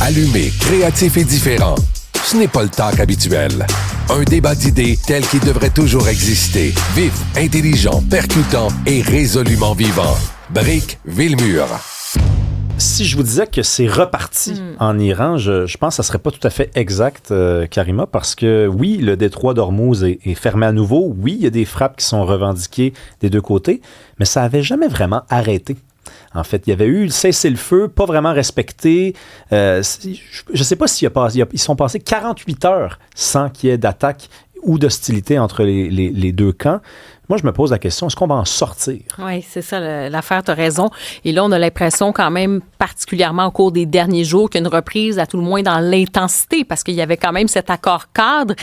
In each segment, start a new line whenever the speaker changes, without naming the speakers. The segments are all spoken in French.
Allumé, créatif et différent. Ce n'est pas le talk habituel. Un débat d'idées tel qu'il devrait toujours exister. Vif, intelligent, percutant et résolument vivant. Brick Villemur.
Si je vous disais que c'est reparti en Iran, je pense que ça serait pas tout à fait exact, Karima, parce que oui, le détroit d'Ormuz est fermé à nouveau. Oui, il y a des frappes qui sont revendiquées des deux côtés, mais ça n'avait jamais vraiment arrêté. En fait, il y avait eu le cessez-le-feu, pas vraiment respecté. Je ne sais pas ils sont passés 48 heures sans qu'il y ait d'attaque ou d'hostilité entre les deux camps. Moi, je me pose la question, est-ce qu'on va en sortir?
Oui, c'est ça l'affaire, tu as raison. Et là, on a l'impression quand même, particulièrement au cours des derniers jours, qu'il y a une reprise, à tout le moins dans l'intensité, parce qu'il y avait quand même cet accord cadre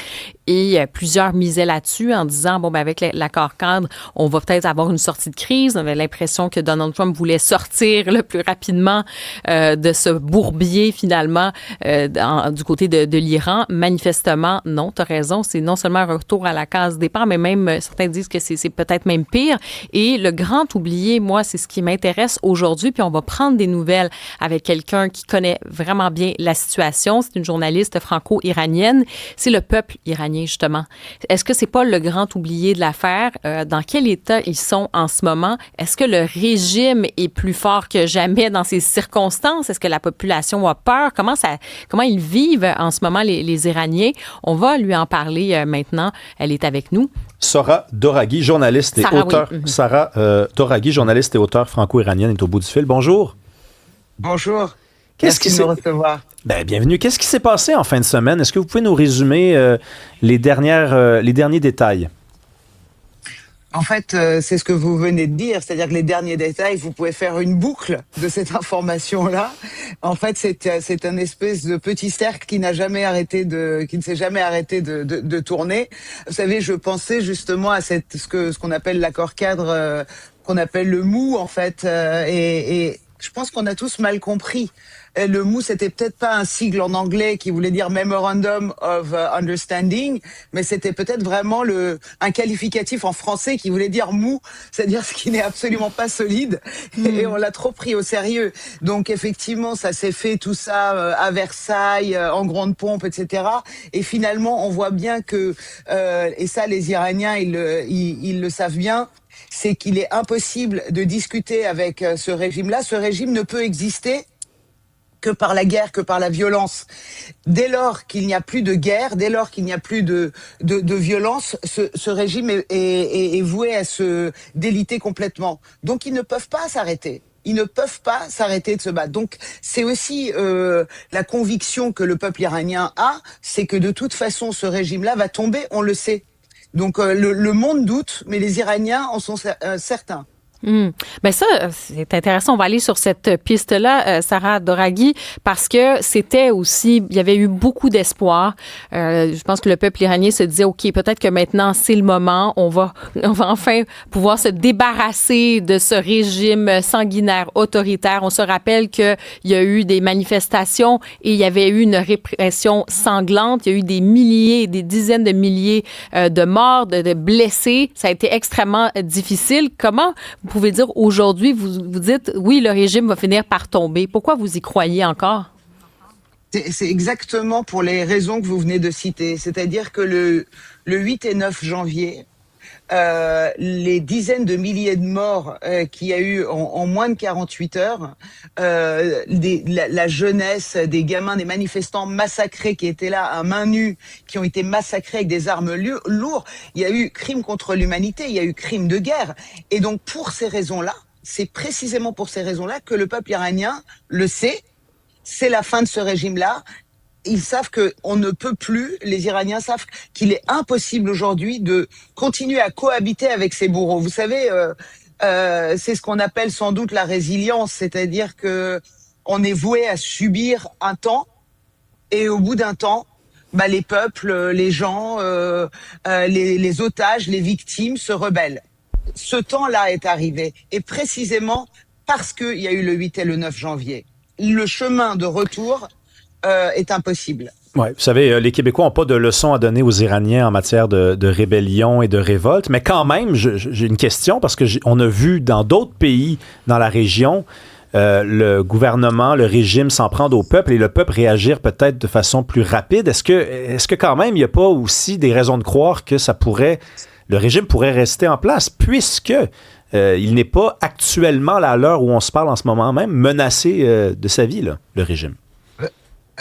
et plusieurs misaient là-dessus en disant, bon, ben avec l'accord cadre, on va peut-être avoir une sortie de crise. On avait l'impression que Donald Trump voulait sortir le plus rapidement de ce bourbier, finalement, du côté de l'Iran. Manifestement, non, tu as raison. C'est non seulement un retour à la case départ, mais même, certains disent que c'est peut-être même pire. Et le grand oublié, moi, c'est ce qui m'intéresse aujourd'hui. Puis on va prendre des nouvelles avec quelqu'un qui connaît vraiment bien la situation. C'est une journaliste franco-iranienne. C'est le peuple iranien, justement. Est-ce que c'est pas le grand oublié de l'affaire? Dans quel état ils sont en ce moment? Est-ce que le régime est plus fort que jamais dans ces circonstances? Est-ce que la population a peur? Comment ils vivent en ce moment, les Iraniens? On va lui en parler maintenant. Elle est avec nous.
Sarah Doraghi, journaliste et auteur. Oui. Sarah Doraghi, journaliste et auteur franco-iranienne, est au bout du fil. Bonjour.
Bonjour. Merci de me recevoir.
Bienvenue. Qu'est-ce qui s'est passé en fin de semaine? Est-ce que vous pouvez nous résumer les derniers détails?
En fait, c'est ce que vous venez de dire, c'est-à-dire que les derniers détails, vous pouvez faire une boucle de cette information-là. En fait, c'est un espèce de petit cercle qui ne s'est jamais arrêté de tourner. Vous savez, je pensais justement à ce qu'on appelle l'accord cadre, qu'on appelle le MOU, en fait, et je pense qu'on a tous mal compris. Le MOU, c'était peut-être pas un sigle en anglais qui voulait dire Memorandum of Understanding, mais c'était peut-être vraiment un qualificatif en français qui voulait dire mou, c'est-à-dire ce qui n'est absolument pas solide, et on l'a trop pris au sérieux. Donc effectivement, ça s'est fait tout ça à Versailles, en grande pompe, etc. Et finalement, on voit bien que, et ça les Iraniens, ils le savent bien, c'est qu'il est impossible de discuter avec ce régime-là. Ce régime ne peut exister que par la guerre, que par la violence. Dès lors qu'il n'y a plus de guerre, dès lors qu'il n'y a plus de violence, ce régime est voué à se déliter complètement. Donc ils ne peuvent pas s'arrêter. Ils ne peuvent pas s'arrêter de se battre. Donc c'est aussi la conviction que le peuple iranien a, c'est que de toute façon ce régime-là va tomber, on le sait. Donc le monde doute, mais les Iraniens en sont certains.
Ben ça, c'est intéressant. On va aller sur cette piste-là, Sarah Doraghi, parce que c'était aussi, il y avait eu beaucoup d'espoir. Je pense que le peuple iranien se disait, OK, peut-être que maintenant, c'est le moment. On va enfin pouvoir se débarrasser de ce régime sanguinaire, autoritaire. On se rappelle qu'il y a eu des manifestations et il y avait eu une répression sanglante. Il y a eu des milliers, des dizaines de milliers de morts, de blessés. Ça a été extrêmement difficile. Comment vous pouvez dire aujourd'hui, vous dites, oui, le régime va finir par tomber. Pourquoi vous y croyez encore?
C'est exactement pour les raisons que vous venez de citer. C'est-à-dire que le 8 et 9 janvier, les dizaines de milliers de morts qu'il y a eu en moins de 48 heures, la jeunesse, des gamins, des manifestants massacrés qui étaient là à main nue, qui ont été massacrés avec des armes lourdes, il y a eu crime contre l'humanité, il y a eu crime de guerre. Et donc pour ces raisons-là, c'est précisément pour ces raisons-là que le peuple iranien le sait, c'est la fin de ce régime-là. Ils savent qu'on ne peut plus, les Iraniens savent qu'il est impossible aujourd'hui de continuer à cohabiter avec ces bourreaux. Vous savez, c'est ce qu'on appelle sans doute la résilience, c'est-à-dire que on est voué à subir un temps, et au bout d'un temps, les peuples, les gens, les otages, les victimes se rebellent. Ce temps-là est arrivé, et précisément parce qu'il y a eu le 8 et le 9 janvier. Le chemin de retour est impossible.
Oui, vous savez, les Québécois n'ont pas de leçons à donner aux Iraniens en matière de rébellion et de révolte, mais quand même, j'ai une question, parce qu'on a vu dans d'autres pays dans la région le gouvernement, le régime s'en prendre au peuple et le peuple réagir peut-être de façon plus rapide. Est-ce que quand même, il n'y a pas aussi des raisons de croire que le régime pourrait rester en place, puisque il n'est pas actuellement, là, à l'heure où on se parle en ce moment même, menacé de sa vie, là, le régime?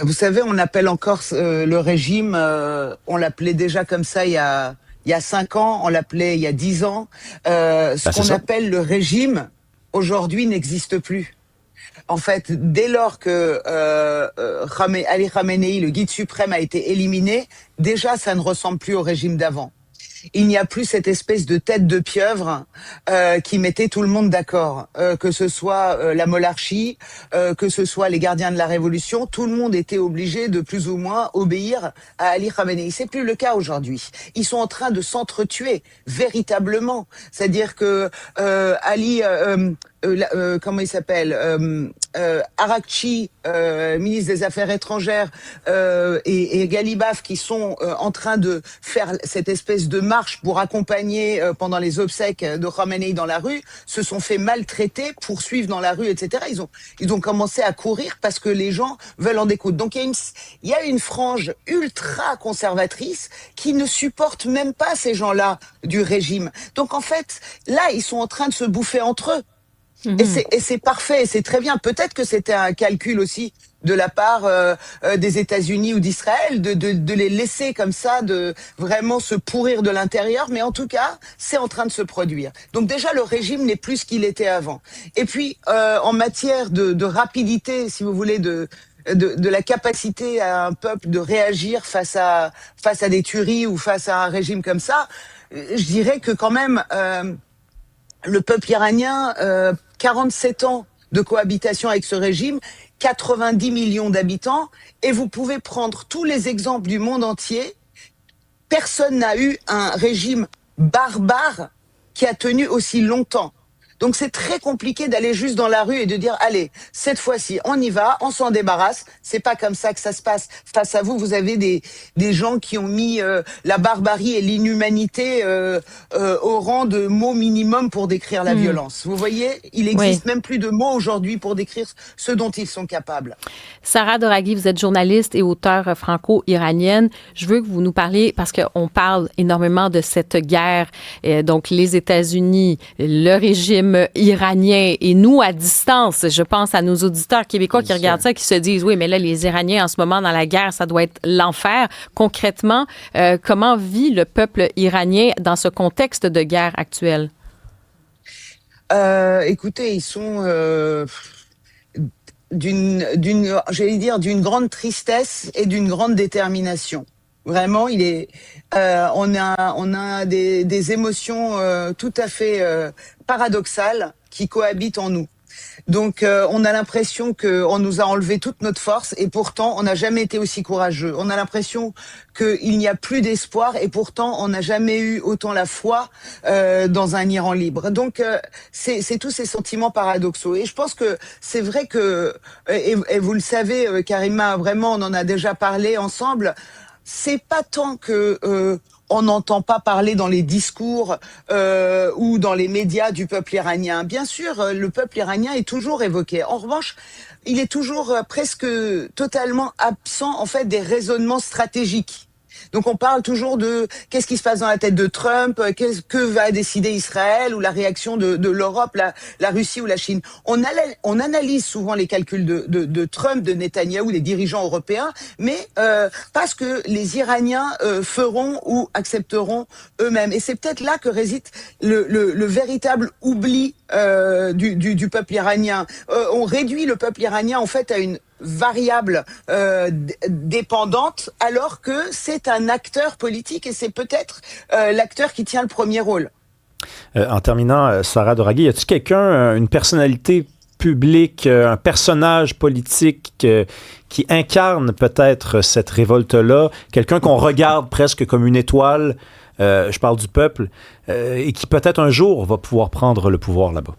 Vous savez, on appelle encore le régime, on l'appelait déjà comme ça il y a 5 ans, on l'appelait il y a 10 ans. Ce qu'on appelle le régime, aujourd'hui, n'existe plus. En fait, dès lors que Ali Khamenei, le guide suprême, a été éliminé, déjà, ça ne ressemble plus au régime d'avant. Il n'y a plus cette espèce de tête de pieuvre qui mettait tout le monde d'accord, que ce soit la monarchie, que ce soit les gardiens de la révolution, tout le monde était obligé de plus ou moins obéir à Ali Khamenei. C'est plus le cas aujourd'hui. Ils sont en train de s'entretuer véritablement. C'est-à-dire que Ali comment il s'appelle, Arakchi, ministre des Affaires étrangères, et Galibaf, qui sont en train de faire cette espèce de marche pour accompagner pendant les obsèques de Khamenei dans la rue, se sont fait maltraiter, poursuivre dans la rue, etc. Ils ont commencé à courir parce que les gens veulent en découdre. Donc il y a une frange ultra conservatrice qui ne supporte même pas ces gens-là du régime. Donc en fait, là, ils sont en train de se bouffer entre eux. Et c'est parfait, et c'est très bien. Peut-être que c'était un calcul aussi de la part des États-Unis ou d'Israël de les laisser comme ça, de vraiment se pourrir de l'intérieur. Mais en tout cas, c'est en train de se produire. Donc déjà, le régime n'est plus ce qu'il était avant. Et puis, en matière de rapidité, si vous voulez, de la capacité à un peuple de réagir face à des tueries ou face à un régime comme ça, je dirais que quand même le peuple iranien, 47 ans de cohabitation avec ce régime, 90 millions d'habitants, et vous pouvez prendre tous les exemples du monde entier. Personne n'a eu un régime barbare qui a tenu aussi longtemps. Donc c'est très compliqué d'aller juste dans la rue et de dire allez, cette fois-ci on y va, on s'en débarrasse. C'est pas comme ça que ça se passe. Face à vous, vous avez des gens qui ont mis la barbarie et l'inhumanité au rang de mots minimum pour décrire la violence. Vous voyez, il existe même plus de mots aujourd'hui pour décrire ce dont ils sont capables.
Sarah Doraghi, vous êtes journaliste et auteure franco-iranienne. Je veux que vous nous parliez, parce qu'on parle énormément de cette guerre, donc les États-Unis, le régime iranien et nous à distance. Je pense à nos auditeurs québécois qui regardent ça, qui se disent oui, mais là, les Iraniens en ce moment dans la guerre, ça doit être l'enfer. Concrètement, comment vit le peuple iranien dans ce contexte de guerre actuelle?
Écoutez, ils sont j'allais dire, d'une grande tristesse et d'une grande détermination. Vraiment, on a des émotions tout à fait paradoxales qui cohabitent en nous. Donc, on a l'impression qu'on nous a enlevé toute notre force et pourtant, on n'a jamais été aussi courageux. On a l'impression qu'il n'y a plus d'espoir et pourtant, on n'a jamais eu autant la foi dans un Iran libre. Donc, c'est tous ces sentiments paradoxaux. Et je pense que c'est vrai que, et vous le savez, Karima, vraiment, on en a déjà parlé ensemble, c'est pas tant que on n'entend pas parler dans les discours ou dans les médias du peuple iranien. Bien sûr, le peuple iranien est toujours évoqué. En revanche, il est toujours presque totalement absent en fait des raisonnements stratégiques. Donc on parle toujours de qu'est-ce qui se passe dans la tête de Trump, que va décider Israël ou la réaction de l'Europe, la Russie ou la Chine. On analyse souvent les calculs de Trump, de Netanyahou, des dirigeants européens, mais pas ce que les Iraniens feront ou accepteront eux-mêmes. Et c'est peut-être là que réside le véritable oubli du peuple iranien. On réduit le peuple iranien en fait à une variable dépendante, alors que c'est un acteur politique et c'est peut-être l'acteur qui tient le premier rôle.
En terminant, Sarah Doraghi, y a-t-il quelqu'un, une personnalité publique, un personnage politique qui incarne peut-être cette révolte-là, quelqu'un qu'on regarde presque comme une étoile, je parle du peuple, et qui peut-être un jour va pouvoir prendre le pouvoir là-bas?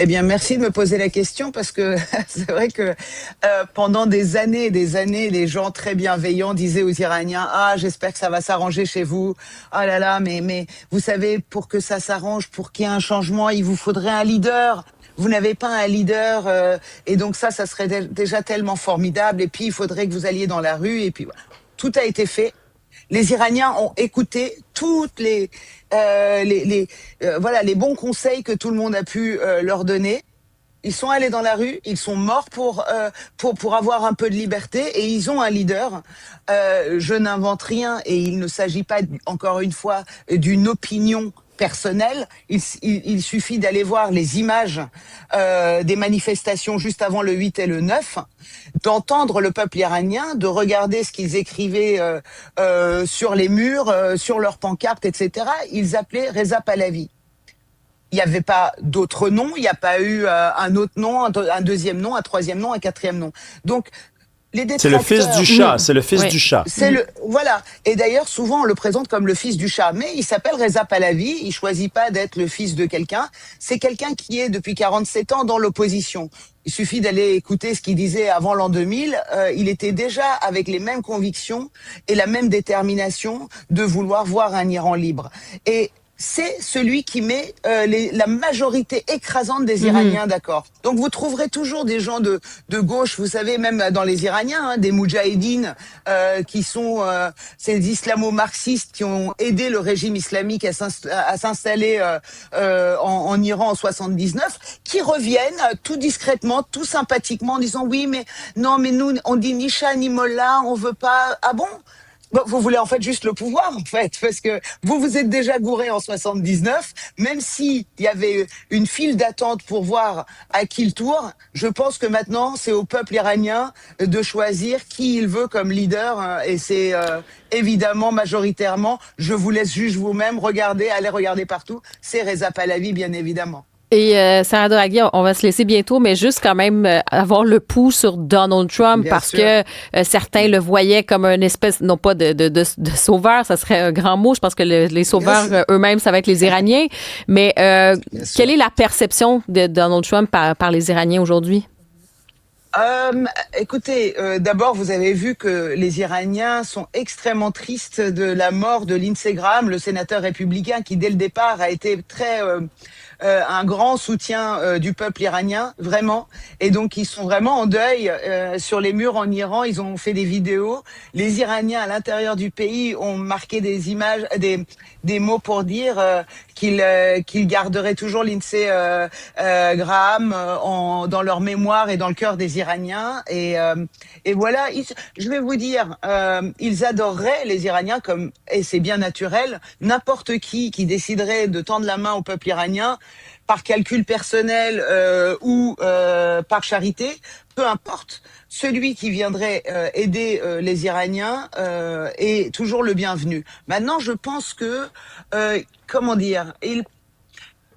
Eh bien, merci de me poser la question parce que c'est vrai que pendant des années, les gens très bienveillants disaient aux Iraniens « Ah, j'espère que ça va s'arranger chez vous. Ah là là, mais vous savez, pour que ça s'arrange, pour qu'il y ait un changement, il vous faudrait un leader. vous n'avez pas un leader, et donc ça serait déjà tellement formidable. Et puis il faudrait que vous alliez dans la rue. Et puis voilà. Tout a été fait. Les Iraniens ont écouté toutes les bons conseils que tout le monde a pu leur donner. Ils sont allés dans la rue, ils sont morts pour avoir un peu de liberté, et ils ont un leader. Je n'invente rien, et il ne s'agit pas, encore une fois, d'une opinion personnelle. Il suffit d'aller voir les images des manifestations juste avant le 8 et le 9, d'entendre le peuple iranien, de regarder ce qu'ils écrivaient sur les murs, sur leurs pancartes, etc. Ils appelaient Reza Pahlavi. Il n'y avait pas d'autres noms, il n'y a pas eu un autre nom, un deuxième nom, un troisième nom, un quatrième nom. Donc, les détracteurs...
C'est le fils du Shah, c'est le fils du Shah.
Voilà. Et d'ailleurs, souvent, on le présente comme le fils du Shah. Mais il s'appelle Reza Pahlavi, il choisit pas d'être le fils de quelqu'un. C'est quelqu'un qui est, depuis 47 ans, dans l'opposition. Il suffit d'aller écouter ce qu'il disait avant l'an 2000. Il était déjà avec les mêmes convictions et la même détermination de vouloir voir un Iran libre. Et c'est celui qui met la majorité écrasante des Iraniens d'accord. Donc vous trouverez toujours des gens de gauche, vous savez, même dans les Iraniens, des moudjahidines qui sont ces islamo-marxistes qui ont aidé le régime islamique à s'installer en Iran en 79, qui reviennent tout discrètement, tout sympathiquement en disant oui, mais non, mais nous on dit ni Shah ni Mollah, on veut pas. Ah bon? Bon, vous voulez en fait juste le pouvoir, en fait, parce que vous vous êtes déjà gouré en 79, même s'il y avait une file d'attente pour voir à qui le tour, je pense que maintenant, c'est au peuple iranien de choisir qui il veut comme leader, et c'est évidemment, majoritairement, je vous laisse juger vous-même, allez regarder partout, c'est Reza Pahlavi, bien évidemment.
Et Sarah Doraghi, on va se laisser bientôt, mais juste quand même avoir le pouls sur Donald Trump, bien parce sûr. Que certains le voyaient comme une espèce, non pas de sauveur, ça serait un grand mot, je pense que les sauveurs eux-mêmes, ça va être les Iraniens, mais quelle est la perception de Donald Trump par les Iraniens aujourd'hui?
Écoutez, d'abord, vous avez vu que les Iraniens sont extrêmement tristes de la mort de Lindsey Graham, le sénateur républicain qui, dès le départ, a été un grand soutien du peuple iranien, vraiment. Et donc, ils sont vraiment en deuil sur les murs en Iran. Ils ont fait des vidéos. Les Iraniens, à l'intérieur du pays, ont marqué des images, des mots pour dire qu'ils garderaient toujours Lindsey Graham dans leur mémoire et dans le cœur des Iraniens. Et voilà, je vais vous dire, ils adoreraient, les Iraniens, et c'est bien naturel, n'importe qui déciderait de tendre la main au peuple iranien, par calcul personnel ou par charité, peu importe. Celui qui viendrait aider les Iraniens est toujours le bienvenu. Maintenant, je pense que,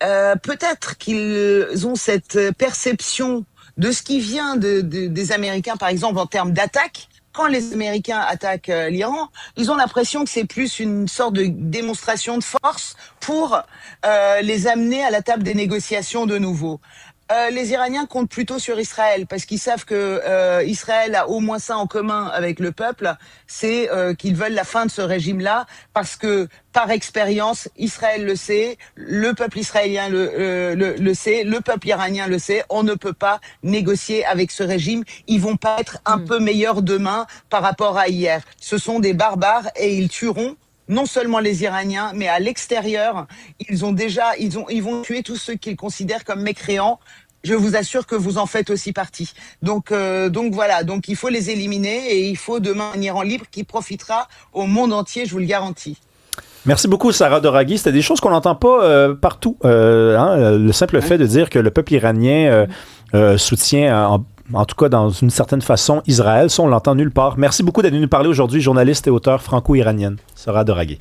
peut-être qu'ils ont cette perception de ce qui vient des Américains, par exemple, en termes d'attaque. Quand les Américains attaquent l'Iran, ils ont l'impression que c'est plus une sorte de démonstration de force pour les amener à la table des négociations de nouveau. Les Iraniens comptent plutôt sur Israël parce qu'ils savent que Israël a au moins ça en commun avec le peuple, c'est qu'ils veulent la fin de ce régime-là parce que par expérience, Israël le sait, le peuple israélien le sait, le peuple iranien le sait, on ne peut pas négocier avec ce régime, ils vont pas être un peu meilleurs demain par rapport à hier. Ce sont des barbares et ils tueront non seulement les Iraniens, mais à l'extérieur, ils vont tuer tous ceux qu'ils considèrent comme mécréants. Je vous assure que vous en faites aussi partie. Donc voilà, donc il faut les éliminer et il faut demain un Iran libre qui profitera au monde entier, je vous le garantis.
Merci beaucoup, Sarah Doraghi. C'était des choses qu'on n'entend pas partout. Le simple fait de dire que le peuple iranien soutient, en tout cas dans une certaine façon, Israël, ça on l'entend nulle part. Merci beaucoup d'être venu nous parler aujourd'hui, journaliste et auteure franco-iranienne, Sarah Doraghi.